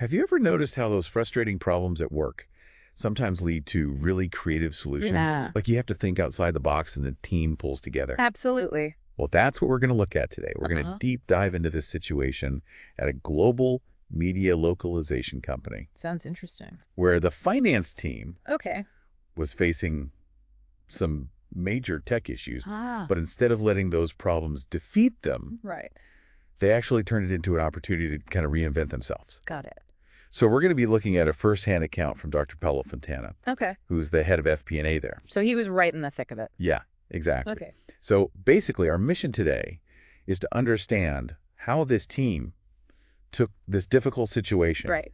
Have you ever noticed how those frustrating problems at work sometimes lead to really creative solutions? Yeah. Like you have to think outside the box and the team pulls together. Absolutely. Well, that's what we're going to look at today. We're going to Uh-huh. deep dive into this situation at a global media localization company Sounds interesting. where the finance team Okay. was facing some major tech issues, Ah. but instead of letting those problems defeat them, Right. they actually turned it into an opportunity to kind of reinvent themselves. Got it. So we're going to be looking at a firsthand account from Dr. Paolo Fontana, Okay. who's the head of FP&A there. So he was right in the thick of it. Yeah, exactly. Okay. So basically, our mission today is to understand how this team took this difficult situation Right.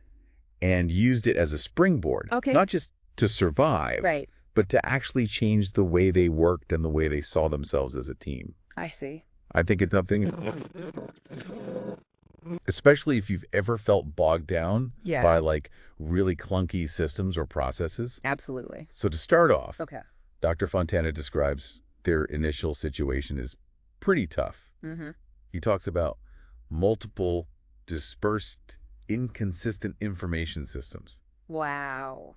and used it as a springboard, Okay. not just to survive, Right. but to actually change the way they worked and the way they saw themselves as a team. I see. I think it's something, especially if you've ever felt bogged down Yeah. by like really clunky systems or processes. Absolutely. So to start off, Okay. Dr. Fontana describes their initial situation as pretty tough. Mm-hmm. He talks about multiple dispersed, inconsistent information systems, Wow.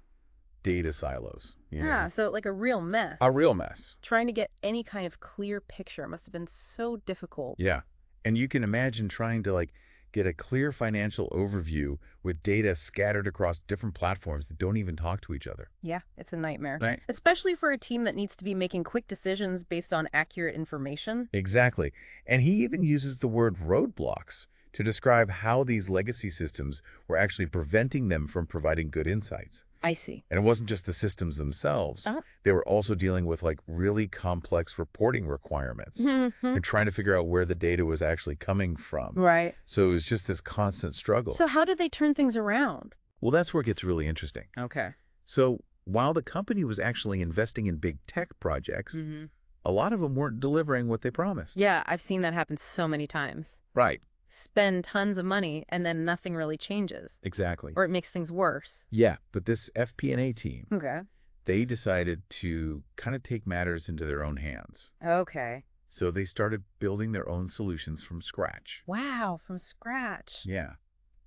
data silos, Yeah. So like a real mess. a real mess. Trying to get any kind of clear picture must have been so difficult. Yeah. And you can imagine trying to like get a clear financial overview with data scattered across different platforms that don't even talk to each other. Yeah, it's a nightmare. Right. Especially for a team that needs to be making quick decisions based on accurate information. Exactly. And he even uses the word roadblocks to describe how these legacy systems were actually preventing them from providing good insights. I see. And it wasn't just the systems themselves. Uh-huh. They were also dealing with like really complex reporting requirements Mm-hmm. and trying to figure out where the data was actually coming from. Right. So it was just this constant struggle. So how did they turn things around? Well, that's where it gets really interesting. Okay. So while the company was actually investing in big tech projects, Mm-hmm. a lot of them weren't delivering what they promised. Yeah, I've seen that happen so many times. Right. Spend tons of money and then nothing really changes. Exactly. Or it makes things worse. Yeah, but this FP&A team, Okay. they decided to kind of take matters into their own hands. Okay. So they started building their own solutions from scratch. Wow, from scratch. Yeah.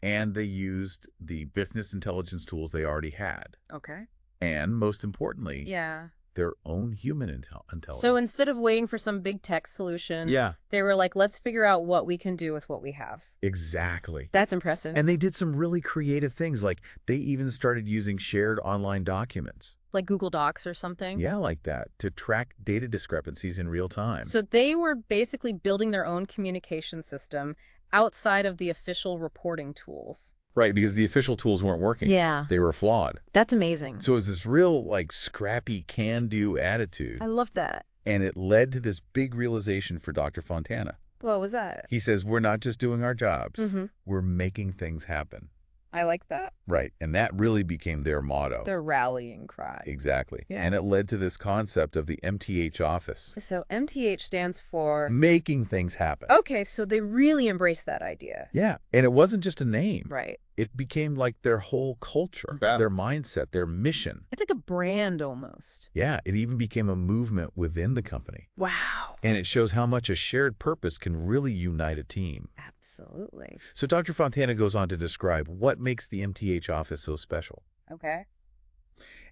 And they used the business intelligence tools they already had. Okay. And most importantly, Yeah. their own human intelligence. So instead of waiting for some big tech solution, Yeah, they were like, let's figure out what we can do with what we have. exactly. That's impressive. And they did some really creative things. Like they even started using shared online documents. Like Google Docs or something. Yeah, like that, to track data discrepancies in real time. So they were basically building their own communication system outside of the official reporting tools. Right, because the official tools weren't working. Yeah. They were flawed. That's amazing. So it was this real, like, scrappy, can-do attitude. I love that. And it led to this big realization for Dr. Fontana. What was that? He says, we're not just doing our jobs. Mm-hmm. We're making things happen. I like that. Right. And that really became their motto. Their rallying cry. Exactly. Yeah. And it led to this concept of the MTH office. So MTH stands for... Making things happen. Okay, so they really embraced that idea. Yeah. And it wasn't just a name. Right. It became like their whole culture, Yeah. their mindset, their mission. It's like a brand almost. Yeah. It even became a movement within the company. Wow. And it shows how much a shared purpose can really unite a team. Absolutely. So Dr. Fontana goes on to describe what makes the MTH office so special. Okay.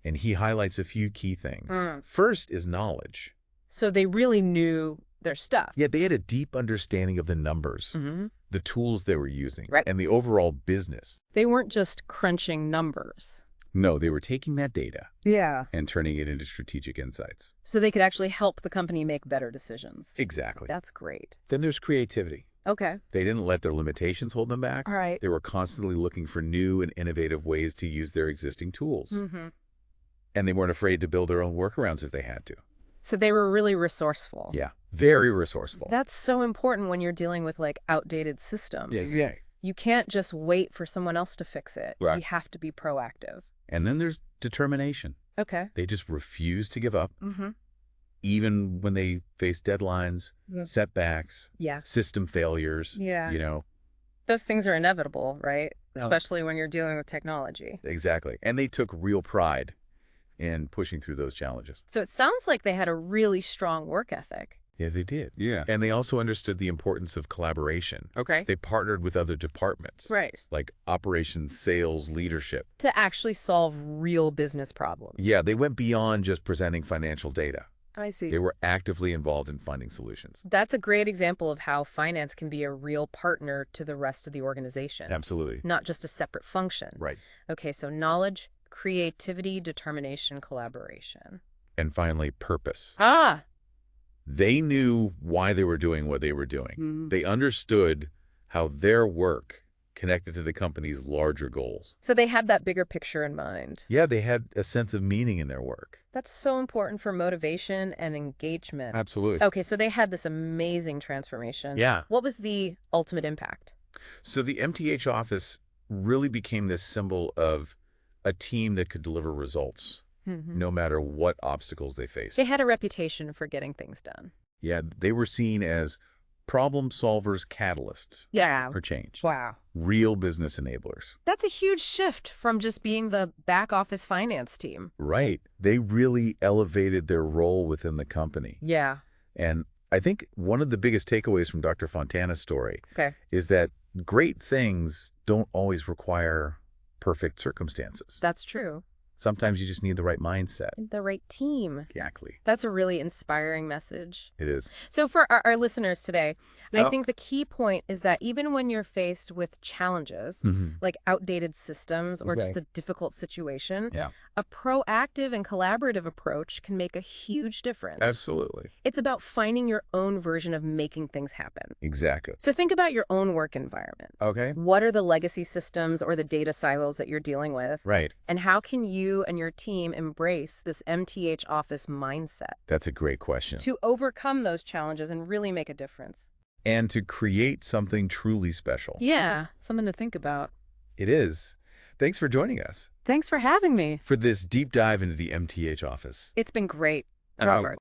And he highlights a few key things. Mm. First is knowledge. So they really knew their stuff. Yeah, they had a deep understanding of the numbers, Mm-hmm. the tools they were using, Right. and the overall business. They weren't just crunching numbers. No, they were taking that data Yeah. and turning it into strategic insights. So they could actually help the company make better decisions. Exactly. That's great. Then there's creativity. Okay. They didn't let their limitations hold them back. All right. They were constantly looking for new and innovative ways to use their existing tools. Mm-hmm. And they weren't afraid to build their own workarounds if they had to. So they were really resourceful. Yeah, very resourceful. That's so important when you're dealing with like outdated systems. Yeah. You can't just wait for someone else to fix it. Right. You have to be proactive. And then there's determination. Okay. They just refuse to give up, Mm-hmm. even when they face deadlines, Yes. setbacks, Yeah. system failures. Yeah. You know, Those things are inevitable, right? No. Especially when you're dealing with technology. exactly. And they took real pride in pushing through those challenges. So it sounds like they had a really strong work ethic. Yeah, they did. Yeah. And they also understood the importance of collaboration. Okay. They partnered with other departments, Right. like operations, sales, leadership. To actually solve real business problems. Yeah, they went beyond just presenting financial data. I see. They were actively involved in finding solutions. That's a great example of how finance can be a real partner to the rest of the organization. Absolutely. Not just a separate function. Right. Okay, so knowledge, creativity, determination, collaboration. And finally, purpose. Ah! They knew why they were doing what they were doing. Mhm. They understood how their work connected to the company's larger goals. So they had that bigger picture in mind. Yeah, they had a sense of meaning in their work. That's so important for motivation and engagement. Absolutely. Okay, so they had this amazing transformation. Yeah. What was the ultimate impact? So the MTH office really became this symbol of a team that could deliver results, no matter what obstacles they faced. They had a reputation for getting things done. Yeah, they were seen as problem solvers, catalysts Yeah. for change. Wow. Real business enablers. That's a huge shift from just being the back office finance team. Right. They really elevated their role within the company. Yeah. And I think one of the biggest takeaways from Dr. Fontana's story Okay. is that great things don't always require perfect circumstances. That's true. Sometimes you just need the right mindset. The right team. Exactly. That's a really inspiring message. It is. So for our listeners today, I Yeah. think the key point is that even when you're faced with challenges, like outdated systems or just Right. a difficult situation, Yeah. a proactive and collaborative approach can make a huge difference. Absolutely. It's about finding your own version of making things happen. Exactly. So think about your own work environment. Okay. What are the legacy systems or the data silos that you're dealing with? Right. And how can you and your team embrace this MTH office mindset That's a great question. to overcome those challenges and really make a difference? And to create something truly special. Yeah, something to think about. It is. Thanks for joining us Thanks for having me. for this deep dive into the MTH office. It's been great, Oh, Robert.